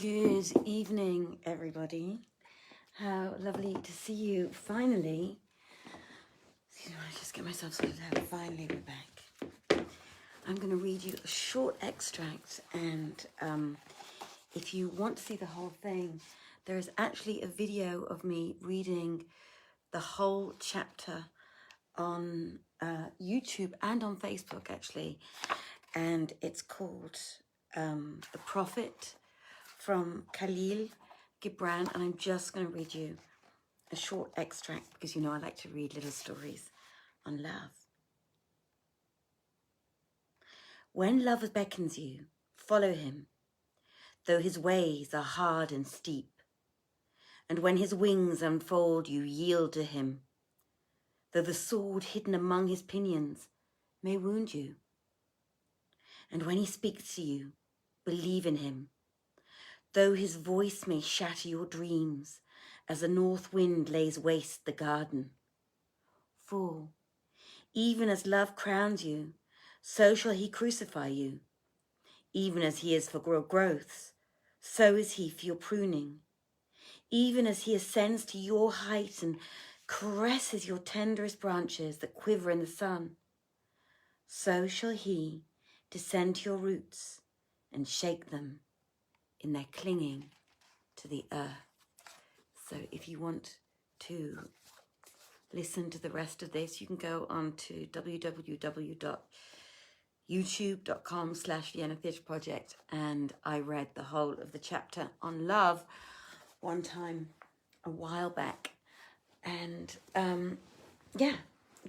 Good evening, everybody. How lovely to see you finally. I just get myself sorted out. Finally, we're back. I'm going to read you a short extract, and if you want to see the whole thing, there is actually a video of me reading the whole chapter on YouTube and on Facebook, actually, and it's called The Prophet from Khalil Gibran, and I'm just going to read you a short extract because you know I like to read little stories on love. When love beckons you, follow him, though his ways are hard and steep, and when his wings unfold, you yield to him, though the sword hidden among his pinions may wound you. And when he speaks to you, believe in him, though his voice may shatter your dreams as the north wind lays waste the garden. For, even as love crowns you, so shall he crucify you. Even as he is for growths, so is he for your pruning. Even as he ascends to your height and caresses your tenderest branches that quiver in the sun, so shall he descend to your roots and shake them in their clinging to the earth. So if you want to listen to the rest of this, you can go on to www.youtube.com/Vienna Theatre Project, and I read the whole of the chapter on love one time a while back. And yeah,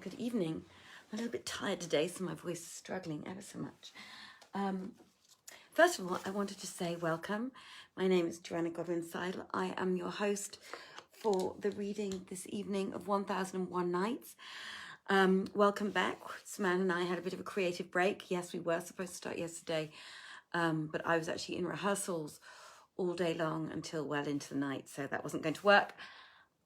good evening. I'm a little bit tired today, so my voice is struggling ever so much. First of all, I wanted to say welcome. My name is Joanna Godwin-Seidl. I am your host for the reading this evening of 1001 Nights. Welcome back. Samantha and I had a bit of a creative break. Yes, we were supposed to start yesterday, but I was actually in rehearsals all day long until well into the night, so that wasn't going to work.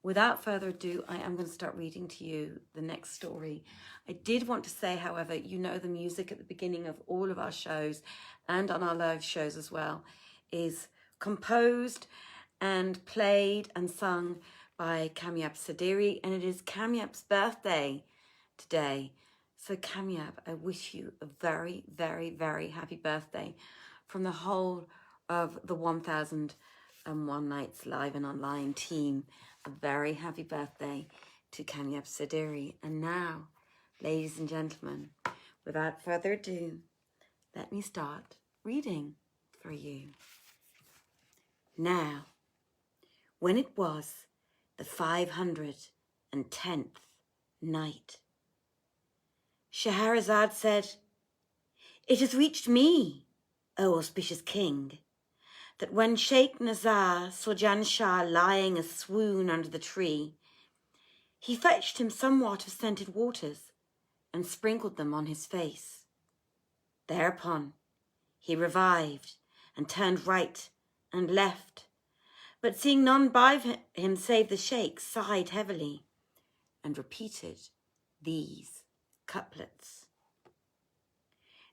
Without further ado, I am going to start reading to you the next story. I did want to say, however, you know the music at the beginning of all of our shows and on our live shows as well is composed and played and sung by Kamyab Sadiri, and it is Kamyab's birthday today. So Kamyab, I wish you a very, very, very happy birthday from the whole of the 1001 Nights live and online team. A very happy birthday to Kamyab Sadiri. And now, ladies and gentlemen, without further ado, let me start reading for you. Now, when it was the 510th night, Scheherazade said, "It has reached me, O auspicious king, that when Sheikh Nazar saw Janshah lying a swoon under the tree, he fetched him somewhat of scented waters and sprinkled them on his face. Thereupon he revived and turned right and left, but seeing none by him save the sheikh, sighed heavily and repeated these couplets.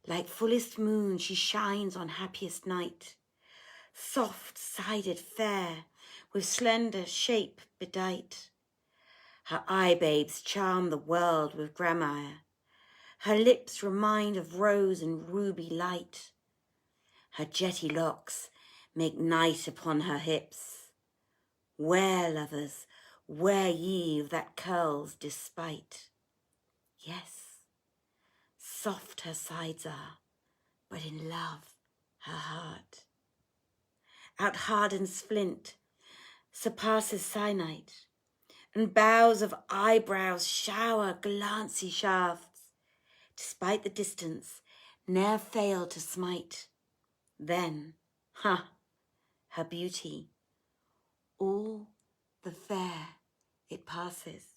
Like fullest moon she shines on happiest night, soft-sided fair, with slender shape bedight. Her eye-babes charm the world with gramarye, her lips remind of rose and ruby light. Her jetty locks make night upon her hips. Where, lovers, where ye of that curl's despite? Yes, soft her sides are, but in love her heart. Out-hardens flint, surpasses cyanite, and boughs of eyebrows shower glancy shafts, despite the distance, ne'er fail to smite. Then, her beauty, all the fair it passes,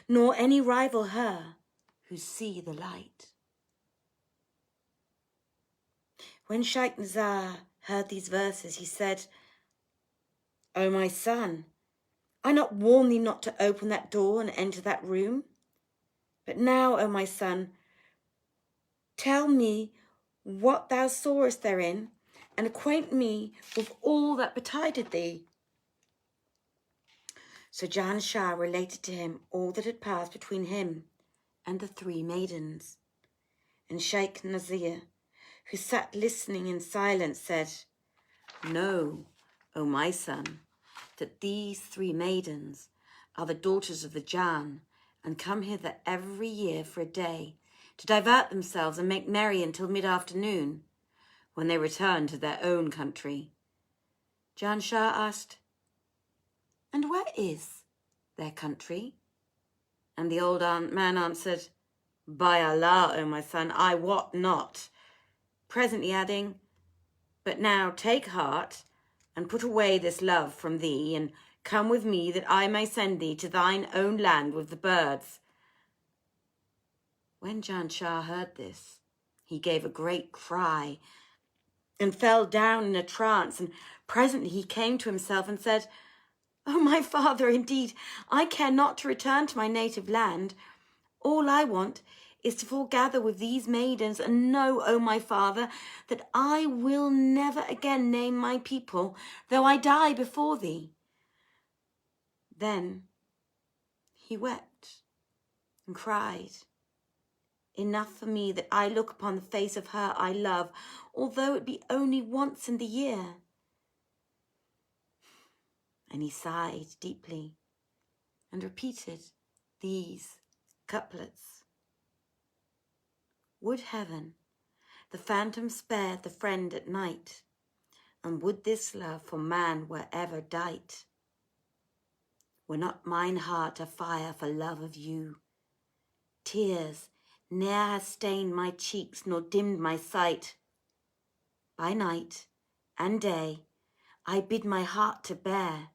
nor any rival her who see the light." When Sheikh Nazar heard these verses, he said, "O my son, I not warn thee not to open that door and enter that room? But now, O my son, tell me what thou sawest therein, and acquaint me with all that betided thee. So Janshah related to him all that had passed between him and the 3 maidens. And Sheikh Nazir, who sat listening in silence, said, Know, O my son, that these 3 maidens are the daughters of the Jan, and come hither every year for a day, to divert themselves and make merry until mid-afternoon, when they return to their own country. Janshah asked, And where is their country? And the old man answered, By Allah, O my son, I wot not. Presently adding, But now take heart, and put away this love from thee, and come with me that I may send thee to thine own land with the birds. When Janshah heard this, he gave a great cry and fell down in a trance, and presently he came to himself and said, O my father, indeed, I care not to return to my native land. All I want is to foregather with these maidens, and know, O my father, that I will never again name my people, though I die before thee. Then he wept and cried, Enough for me that I look upon the face of her I love, although it be only once in the year. And he sighed deeply and repeated these couplets. Would heaven the phantom spared the friend at night, and would this love for man were ever dight, were not mine heart afire for love of you. Tears ne'er have stained my cheeks nor dimmed my sight. By night and day I bid my heart to bear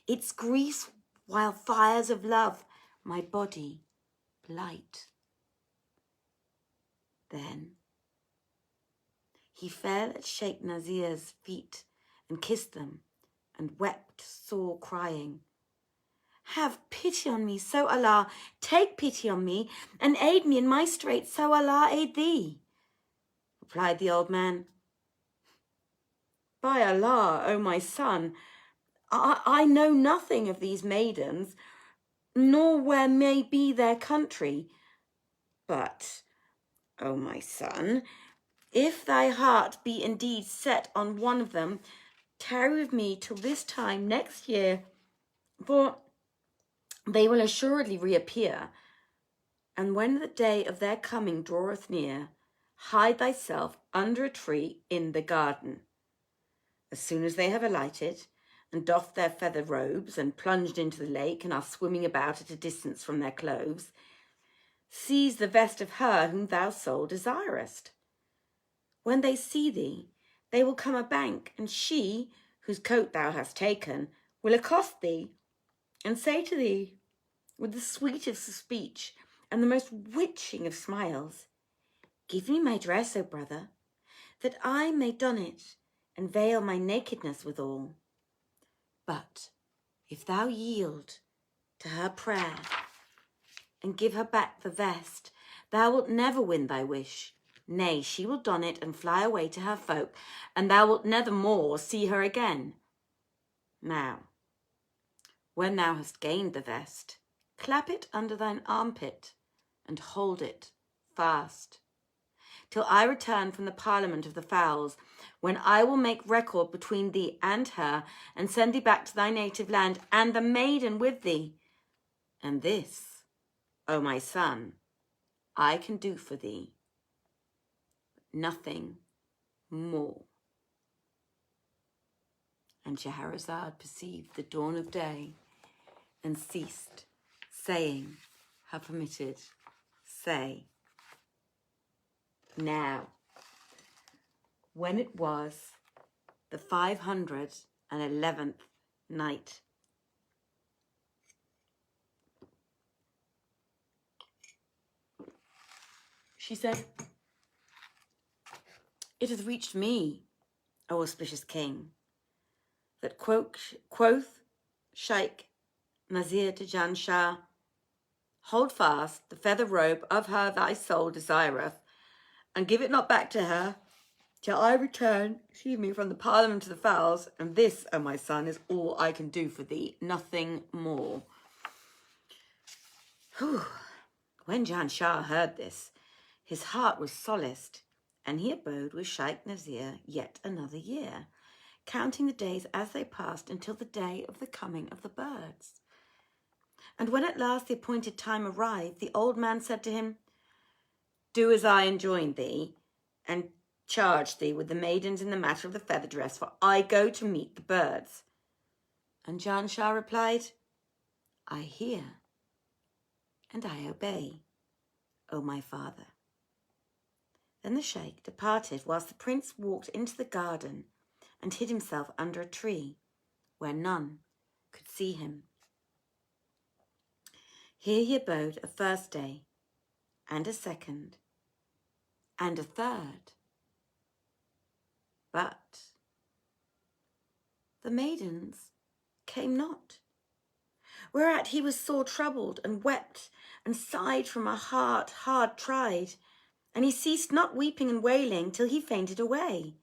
its griefs, while fires of love my body blight. Then he fell at Sheikh Nazir's feet and kissed them and wept sore, crying, Have pity on me, so Allah take pity on me, and aid me in my strait, so Allah aid thee. Replied the old man, By Allah, O my son, I know nothing of these maidens, nor where may be their country. But, O my son, if thy heart be indeed set on one of them, tarry with me till this time next year, for they will assuredly reappear. And when the day of their coming draweth near, hide thyself under a tree in the garden. As soon as they have alighted, and doffed their feather robes, and plunged into the lake, and are swimming about at a distance from their clothes, seize the vest of her whom thou sole desirest. When they see thee, they will come a bank, and she, whose coat thou hast taken, will accost thee, and say to thee, with the sweetest of speech, and the most witching of smiles, Give me my dress, O brother, that I may don it, and veil my nakedness withal. But if thou yield to her prayer, and give her back the vest, thou wilt never win thy wish. Nay, she will don it and fly away to her folk, and thou wilt never more see her again. Now, when thou hast gained the vest, clap it under thine armpit, and hold it fast, till I return from the parliament of the fowls, when I will make record between thee and her, and send thee back to thy native land, and the maiden with thee. And this, O my son, I can do for thee, nothing more. And Scheherazade perceived the dawn of day, and ceased saying her permitted say. Now, when it was the 511th night, she said, It hath reached me, O auspicious king, that quoth Sheikh Nazir to Janshah, Hold fast the feather robe of her thy soul desireth, and give it not back to her till I return, from the parliament to the fowls, and this, O my son, is all I can do for thee, nothing more. Whew. When Janshah heard this, his heart was solaced, and he abode with Shaykh Nazir yet another year, counting the days as they passed until the day of the coming of the birds. And when at last the appointed time arrived, the old man said to him, "Do as I enjoined thee, and charge thee with the maidens in the matter of the feather dress, for I go to meet the birds." And Janshah replied, "I hear, and I obey, O my father." Then the sheikh departed whilst the prince walked into the garden and hid himself under a tree where none could see him. Here he abode a first day, and a second, and a third. But the maidens came not, whereat he was sore troubled, and wept and sighed from a heart hard tried, and he ceased not weeping and wailing till he fainted away.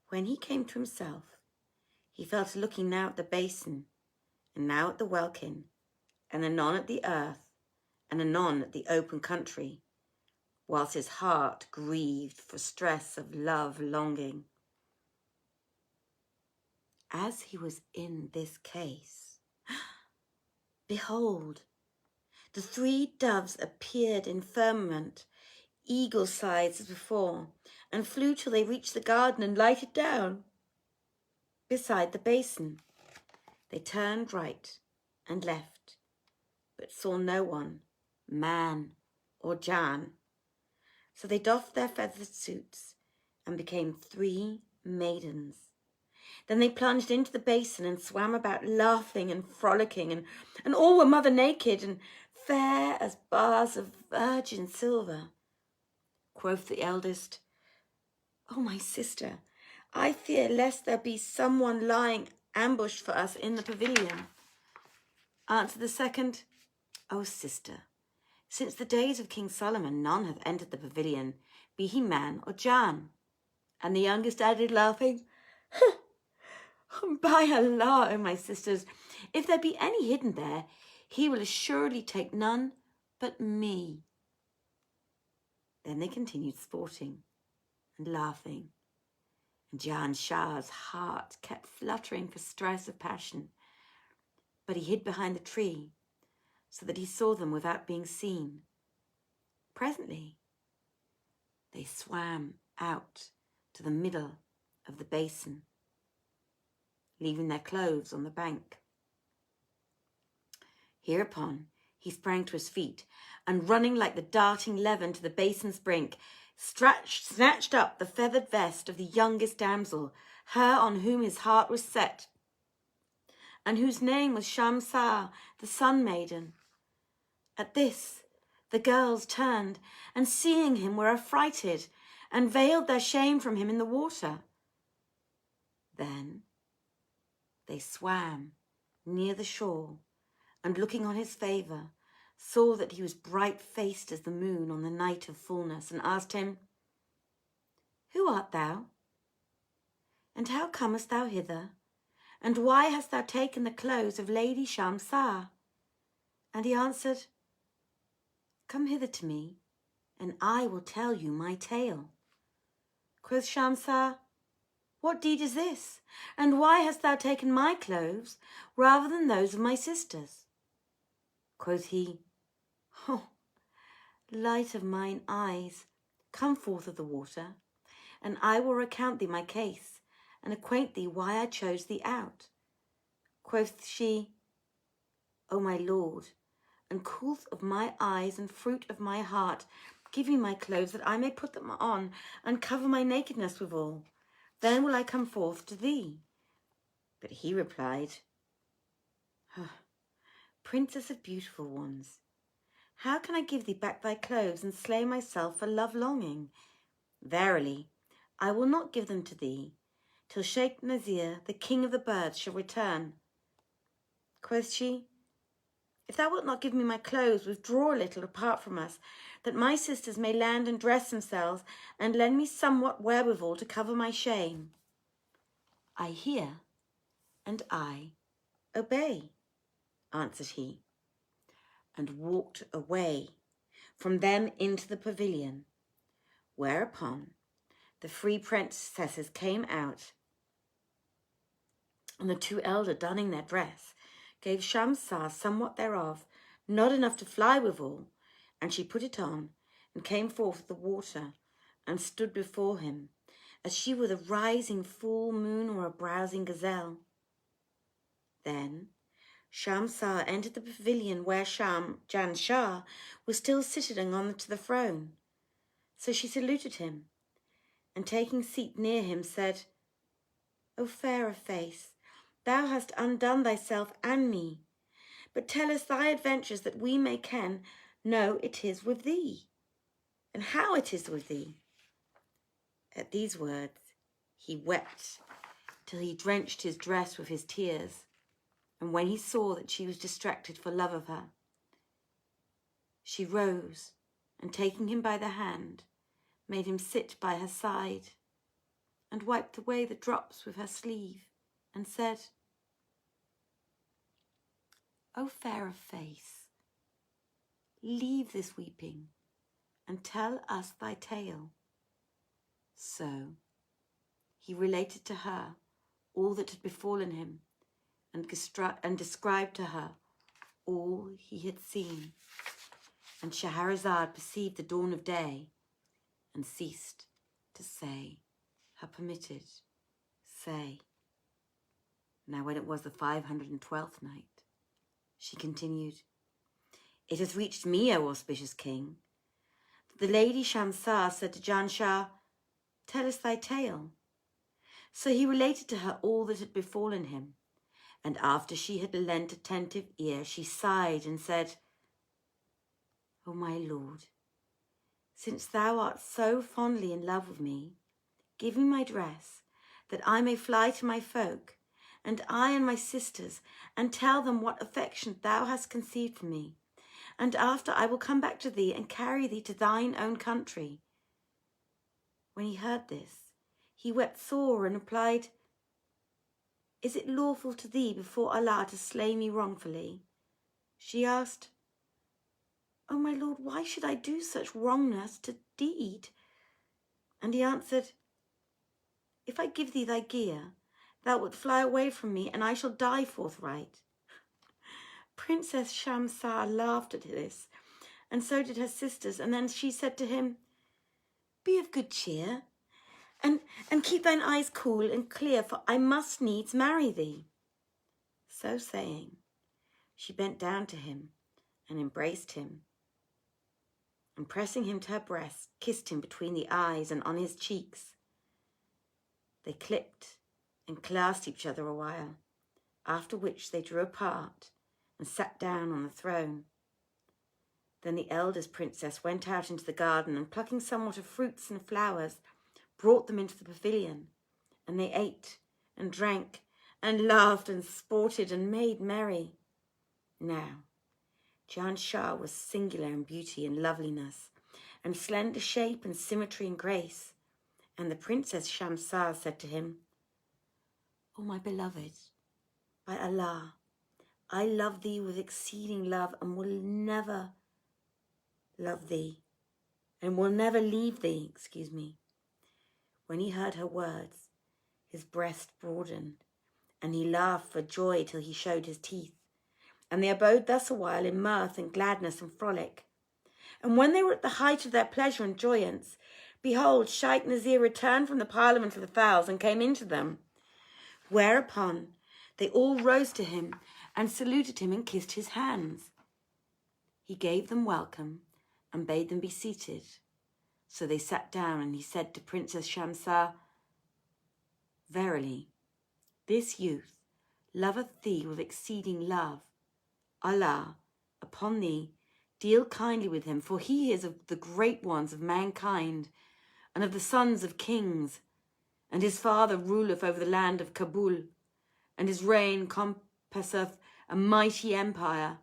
When he came to himself, he fell to looking now at the basin, and now at the welkin, and anon at the earth, and anon at the open country, whilst his heart grieved for stress of love longing. As he was in this case, behold, the 3 doves appeared in firmament, eagle-sides as before, and flew till they reached the garden and lighted down beside the basin. They turned right and left, but saw no one, man or Jan. So they doffed their feathered suits and became 3 maidens. Then they plunged into the basin and swam about, laughing and frolicking, and all were mother naked and fair as bars of virgin silver. Quoth the eldest, "O my sister, I fear lest there be someone lying ambushed for us in the pavilion." Answered the second, "O sister, since the days of King Solomon none hath entered the pavilion, be he man or Jan." And the youngest added, laughing, "By Allah, O my sisters, if there be any hidden there, he will assuredly take none but me." Then they continued sporting and laughing, and Janshah's heart kept fluttering for stress of passion, but he hid behind the tree so that he saw them without being seen. Presently, they swam out to the middle of the basin, leaving their clothes on the bank. Hereupon he sprang to his feet, and running like the darting levin to the basin's brink, snatched up the feathered vest of the youngest damsel, her on whom his heart was set, and whose name was Shamsah, the sun maiden. At this the girls turned, and seeing him were affrighted, and veiled their shame from him in the water. Then they swam near the shore, and looking on his favour, saw that he was bright-faced as the moon on the night of fullness, and asked him, "Who art thou? And how comest thou hither? And why hast thou taken the clothes of Lady Shamsah?" And he answered, "Come hither to me, and I will tell you my tale." Quoth Shamsah, "What deed is this? And why hast thou taken my clothes rather than those of my sisters?" Quoth he, "Oh, light of mine eyes, come forth of the water, and I will recount thee my case, and acquaint thee why I chose thee out." Quoth she, "O my lord, and coolth of my eyes and fruit of my heart, give me my clothes that I may put them on and cover my nakedness withal. Then will I come forth to thee." But he replied, "Princess of beautiful ones, how can I give thee back thy clothes and slay myself for love longing? Verily, I will not give them to thee till Shaykh Nazir, the king of the birds, shall return." Quoth she, If thou wilt not give me my clothes, withdraw a little apart from us, that my sisters may land and dress themselves, and lend me somewhat wherewithal to cover my shame. I hear, and I obey, answered he, and walked away from them into the pavilion, whereupon the 3 princesses came out, and the 2 elder, donning their dress, gave Shamsah somewhat thereof, not enough to fly withal, and she put it on, and came forth of the water, and stood before him, as she were the rising full moon or a browsing gazelle. Then Shamsah entered the pavilion where Janshah was still sitting on the throne. So she saluted him, and taking seat near him, said, O fair of face, thou hast undone thyself and me, but tell us thy adventures, that we may know it is with thee, and how it is with thee. At these words he wept till he drenched his dress with his tears, and when he saw that she was distracted for love of her, she rose, and taking him by the hand, made him sit by her side, and wiped away the drops with her sleeve, and said, O fair of face, leave this weeping, and tell us thy tale. So he related to her all that had befallen him, and described to her all he had seen. And Shahrazad perceived the dawn of day, and ceased to say her permitted say. Now when it was the 512th night, she continued, It hath reached me, O auspicious king, that the lady Shamsah said to Janshah, Tell us thy tale. So he related to her all that had befallen him, and after she had lent attentive ear, she sighed and said, O my lord, since thou art so fondly in love with me, give me my dress, that I may fly to my folk, and I and my sisters, and tell them what affection thou hast conceived for me, and after I will come back to thee and carry thee to thine own country. When he heard this, he wept sore and replied, Is it lawful to thee before Allah to slay me wrongfully? She asked, O my lord, why should I do such wrongness to deed? And he answered, If I give thee thy gear, thou wilt fly away from me, and I shall die forthright. Princess Shamsah laughed at this, and so did her sisters, and then she said to him, Be of good cheer, and keep thine eyes cool and clear, for I must needs marry thee. So saying, she bent down to him and embraced him, and pressing him to her breast, kissed him between the eyes and on his cheeks. They clipped and clasped each other a while, after which they drew apart and sat down on the throne. Then the eldest princess went out into the garden, and plucking somewhat of fruits and flowers, brought them into the pavilion, and they ate and drank and laughed and sported and made merry. Now Janshah was singular in beauty and loveliness, and slender shape and symmetry and grace. And the Princess Shamsah said to him, O my beloved, by Allah, I love thee with exceeding love, and will never leave thee. When he heard her words, his breast broadened, and he laughed for joy till he showed his teeth. And they abode thus a while in mirth and gladness and frolic. And when they were at the height of their pleasure and joyance, behold, Shaykh Nazir returned from the parliament of the fowls and came into them. Whereupon they all rose to him and saluted him and kissed his hands. He gave them welcome and bade them be seated. So they sat down, and he said to Princess Shamsah, Verily, this youth loveth thee with exceeding love. Allah, upon thee, deal kindly with him, for he is of the great ones of mankind, and of the sons of kings, and his father ruleth over the land of Kabul, and his reign compasseth a mighty empire.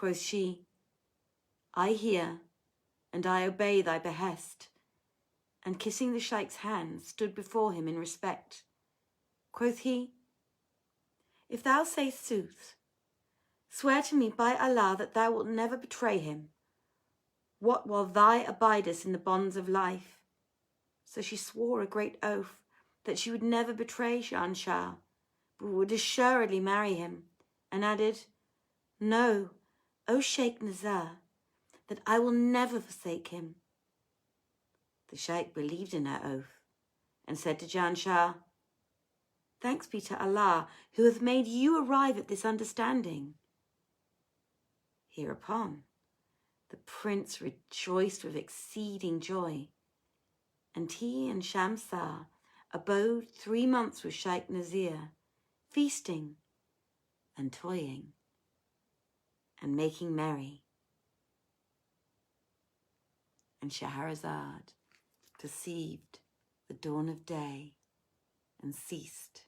Quoth she, I hear, and I obey thy behest, and kissing the Shaykh's hand, stood before him in respect. Quoth he, if thou say sooth, swear to me by Allah that thou wilt never betray him, what while thou abidest in the bonds of life. So she swore a great oath that she would never betray Janshah, but would assuredly marry him, and added, know, O Shaykh Nazar, that I will never forsake him. The Shaykh believed in her oath, and said to Janshah, thanks be to Allah, who hath made you arrive at this understanding. Hereupon the prince rejoiced with exceeding joy, and he and Shamsah abode 3 months with Shaykh Nazir, feasting and toying and making merry. And Shahrazad perceived the dawn of day and ceased,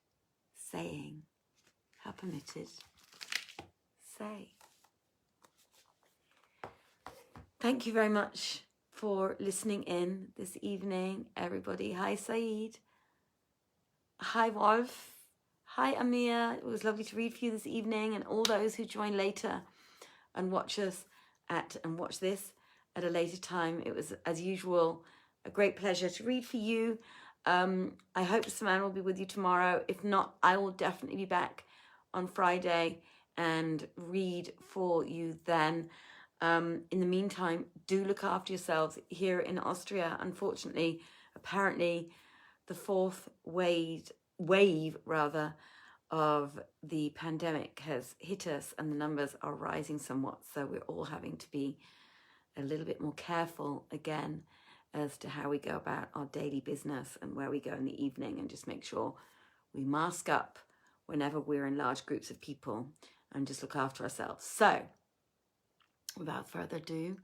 saying, how permitted, say. Thank you very much for listening in this evening, everybody. Hi, Saeed. Hi, Wolf. Hi, Amir. It was lovely to read for you this evening, and all those who join later and watch this at a later time. It was, as usual, a great pleasure to read for you. I hope Samantha will be with you tomorrow. If not, I will definitely be back on Friday and read for you then. In the meantime, do look after yourselves here in Austria. Unfortunately, apparently, the fourth wave of the pandemic has hit us, and the numbers are rising somewhat. So we're all having to be a little bit more careful again as to how we go about our daily business and where we go in the evening, and just make sure we mask up whenever we're in large groups of people and just look after ourselves. So without further ado,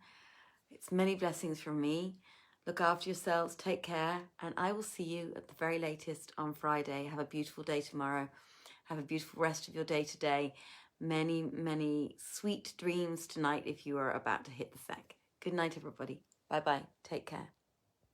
it's many blessings from me. Look after yourselves, take care, and I will see you at the very latest on Friday. Have a beautiful day tomorrow. Have a beautiful rest of your day today. Many, many sweet dreams tonight if you are about to hit the sack. Good night, everybody. Bye-bye. Take care.